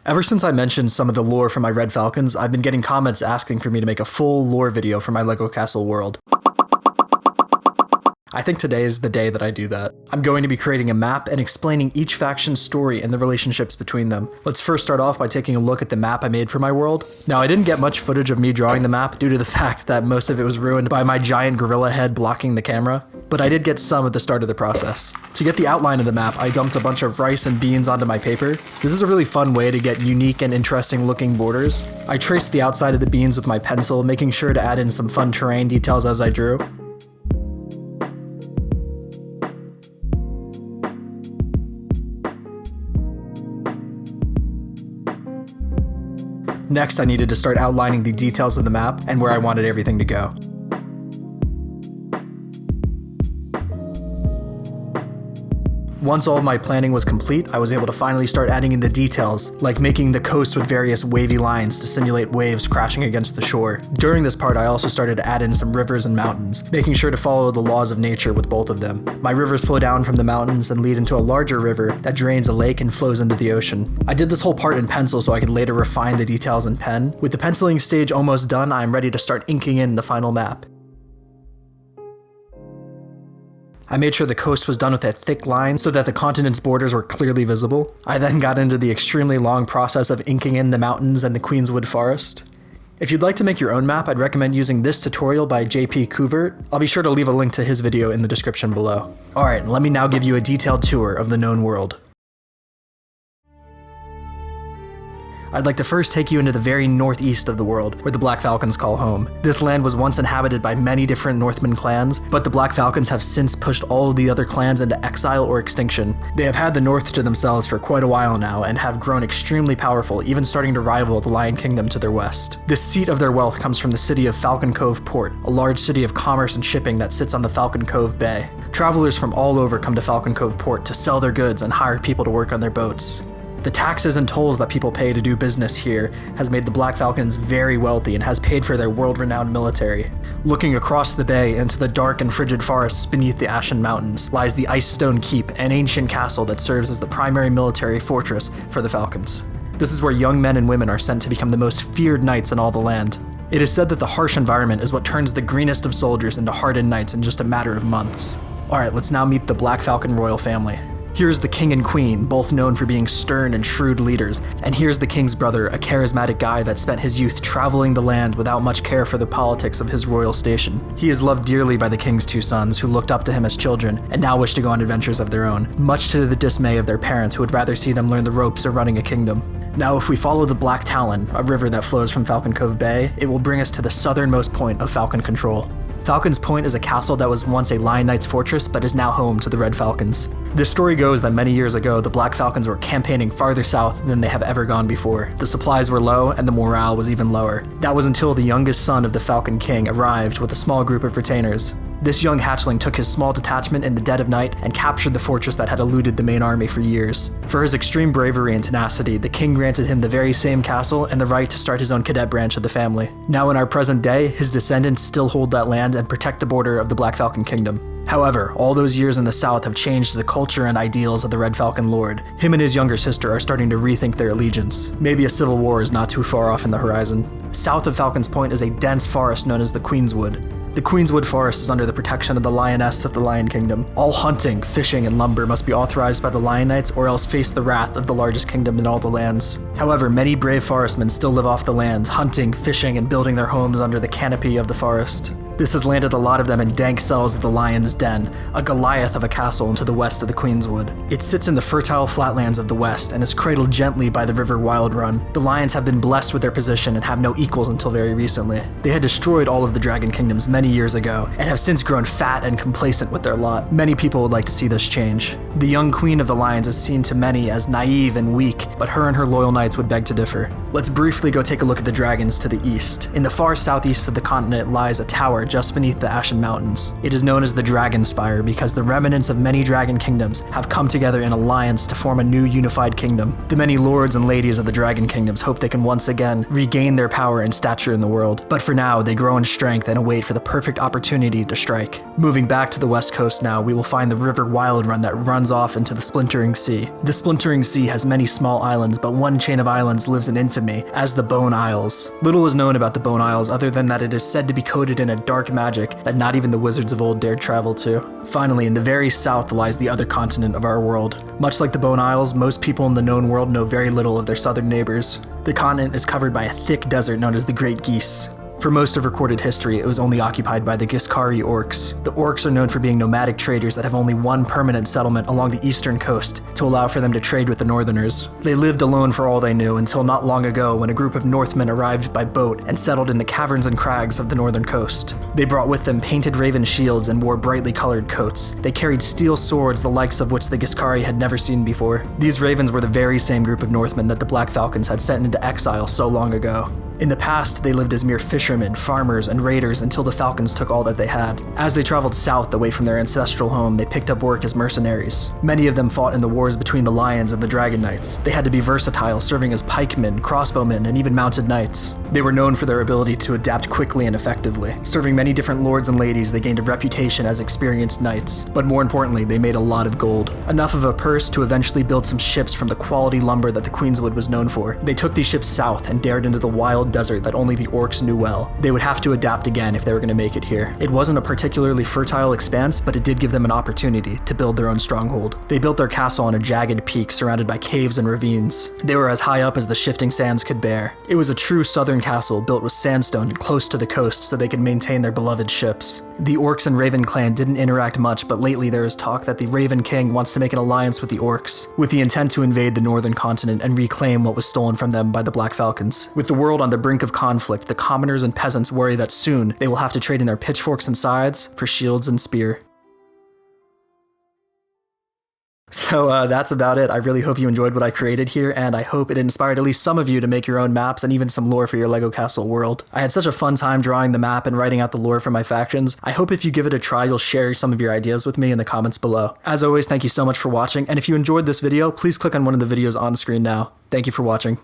Ever since I mentioned some of the lore for my Red Falcons, I've been getting comments asking for me to make a full lore video for my LEGO Castle world. I think today is the day that I do that. I'm going to be creating a map and explaining each faction's story and the relationships between them. Let's first start off by taking a look at the map I made for my world. Now, I didn't get much footage of me drawing the map due to the fact that most of it was ruined by my giant gorilla head blocking the camera, but I did get some at the start of the process. To get the outline of the map, I dumped a bunch of rice and beans onto my paper. This is a really fun way to get unique and interesting looking borders. I traced the outside of the beans with my pencil, making sure to add in some fun terrain details as I drew. Next, I needed to start outlining the details of the map and where I wanted everything to go. Once all of my planning was complete, I was able to finally start adding in the details, like making the coast with various wavy lines to simulate waves crashing against the shore. During this part, I also started to add in some rivers and mountains, making sure to follow the laws of nature with both of them. My rivers flow down from the mountains and lead into a larger river that drains a lake and flows into the ocean. I did this whole part in pencil so I could later refine the details in pen. With the penciling stage almost done, I am ready to start inking in the final map. I made sure the coast was done with a thick line so that the continent's borders were clearly visible. I then got into the extremely long process of inking in the mountains and the Queenswood Forest. If you'd like to make your own map, I'd recommend using this tutorial by JP Couvert. I'll be sure to leave a link to his video in the description below. Alright, let me now give you a detailed tour of the known world. I'd like to first take you into the very northeast of the world, where the Black Falcons call home. This land was once inhabited by many different Northman clans, but the Black Falcons have since pushed all of the other clans into exile or extinction. They have had the North to themselves for quite a while now, and have grown extremely powerful, even starting to rival the Lion Kingdom to their west. The seat of their wealth comes from the city of Falcon Cove Port, a large city of commerce and shipping that sits on the Falcon Cove Bay. Travelers from all over come to Falcon Cove Port to sell their goods and hire people to work on their boats. The taxes and tolls that people pay to do business here has made the Black Falcons very wealthy and has paid for their world-renowned military. Looking across the bay into the dark and frigid forests beneath the Ashen Mountains lies the Ice Stone Keep, an ancient castle that serves as the primary military fortress for the Falcons. This is where young men and women are sent to become the most feared knights in all the land. It is said that the harsh environment is what turns the greenest of soldiers into hardened knights in just a matter of months. Alright, let's now meet the Black Falcon royal family. Here's the king and queen, both known for being stern and shrewd leaders, and here's the king's brother, a charismatic guy that spent his youth traveling the land without much care for the politics of his royal station. He is loved dearly by the king's two sons, who looked up to him as children, and now wish to go on adventures of their own, much to the dismay of their parents who would rather see them learn the ropes of running a kingdom. Now, if we follow the Black Talon, a river that flows from Falcon Cove Bay, it will bring us to the southernmost point of Falcon Control. Falcon's Point is a castle that was once a Lion Knight's fortress, but is now home to the Red Falcons. The story goes that many years ago, the Black Falcons were campaigning farther south than they have ever gone before. The supplies were low, and the morale was even lower. That was until the youngest son of the Falcon King arrived with a small group of retainers. This young hatchling took his small detachment in the dead of night and captured the fortress that had eluded the main army for years. For his extreme bravery and tenacity, the king granted him the very same castle and the right to start his own cadet branch of the family. Now in our present day, his descendants still hold that land and protect the border of the Black Falcon Kingdom. However, all those years in the south have changed the culture and ideals of the Red Falcon Lord. Him and his younger sister are starting to rethink their allegiance. Maybe a civil war is not too far off in the horizon. South of Falcon's Point is a dense forest known as the Queenswood. The Queenswood Forest is under the protection of the Lioness of the Lion Kingdom. All hunting, fishing, and lumber must be authorized by the Lion Knights or else face the wrath of the largest kingdom in all the lands. However, many brave forestmen still live off the land, hunting, fishing, and building their homes under the canopy of the forest. This has landed a lot of them in dank cells of the Lion's Den, a Goliath of a castle to the west of the Queenswood. It sits in the fertile flatlands of the west and is cradled gently by the river Wild Run. The Lions have been blessed with their position and have no equals until very recently. They had destroyed all of the Dragon Kingdoms many years ago and have since grown fat and complacent with their lot. Many people would like to see this change. The young queen of the Lions is seen to many as naive and weak, but her and her loyal knights would beg to differ. Let's briefly go take a look at the dragons to the east. In the far southeast of the continent lies a tower just beneath the Ashen Mountains. It is known as the Dragon Spire because the remnants of many dragon kingdoms have come together in alliance to form a new unified kingdom. The many lords and ladies of the dragon kingdoms hope they can once again regain their power and stature in the world, but for now they grow in strength and await for the perfect perfect opportunity to strike. Moving back to the west coast now, we will find the River Wildrun that runs off into the Splintering Sea. The Splintering Sea has many small islands, but one chain of islands lives in infamy as the Bone Isles. Little is known about the Bone Isles other than that it is said to be coated in a dark magic that not even the wizards of old dared travel to. Finally, in the very south lies the other continent of our world. Much like the Bone Isles, most people in the known world know very little of their southern neighbors. The continent is covered by a thick desert known as the Great Geese. For most of recorded history, it was only occupied by the Giscari Orcs. The Orcs are known for being nomadic traders that have only one permanent settlement along the eastern coast to allow for them to trade with the Northerners. They lived alone for all they knew until not long ago when a group of Northmen arrived by boat and settled in the caverns and crags of the northern coast. They brought with them painted raven shields and wore brightly colored coats. They carried steel swords, the likes of which the Giscari had never seen before. These ravens were the very same group of Northmen that the Black Falcons had sent into exile so long ago. In the past, they lived as mere fishermen, farmers, and raiders until the Falcons took all that they had. As they traveled south away from their ancestral home, they picked up work as mercenaries. Many of them fought in the wars between the Lions and the Dragon Knights. They had to be versatile, serving as pikemen, crossbowmen, and even mounted knights. They were known for their ability to adapt quickly and effectively. Serving many different lords and ladies, they gained a reputation as experienced knights. But more importantly, they made a lot of gold. Enough of a purse to eventually build some ships from the quality lumber that the Queenswood was known for. They took these ships south and dared into the wild desert that only the orcs knew well. They would have to adapt again if they were going to make it here. It wasn't a particularly fertile expanse, but it did give them an opportunity to build their own stronghold. They built their castle on a jagged peak surrounded by caves and ravines. They were as high up as the shifting sands could bear. It was a true southern castle built with sandstone and close to the coast so they could maintain their beloved ships. The Orcs and Raven clan didn't interact much, but lately there is talk that the Raven King wants to make an alliance with the Orcs, with the intent to invade the northern continent and reclaim what was stolen from them by the Black Falcons. With the world on the brink of conflict, the commoners and peasants worry that soon they will have to trade in their pitchforks and scythes for shields and spear. So that's about it. I really hope you enjoyed what I created here, and I hope it inspired at least some of you to make your own maps and even some lore for your LEGO Castle world. I had such a fun time drawing the map and writing out the lore for my factions. I hope if you give it a try, you'll share some of your ideas with me in the comments below. As always, thank you so much for watching, and if you enjoyed this video, please click on one of the videos on screen now. Thank you for watching.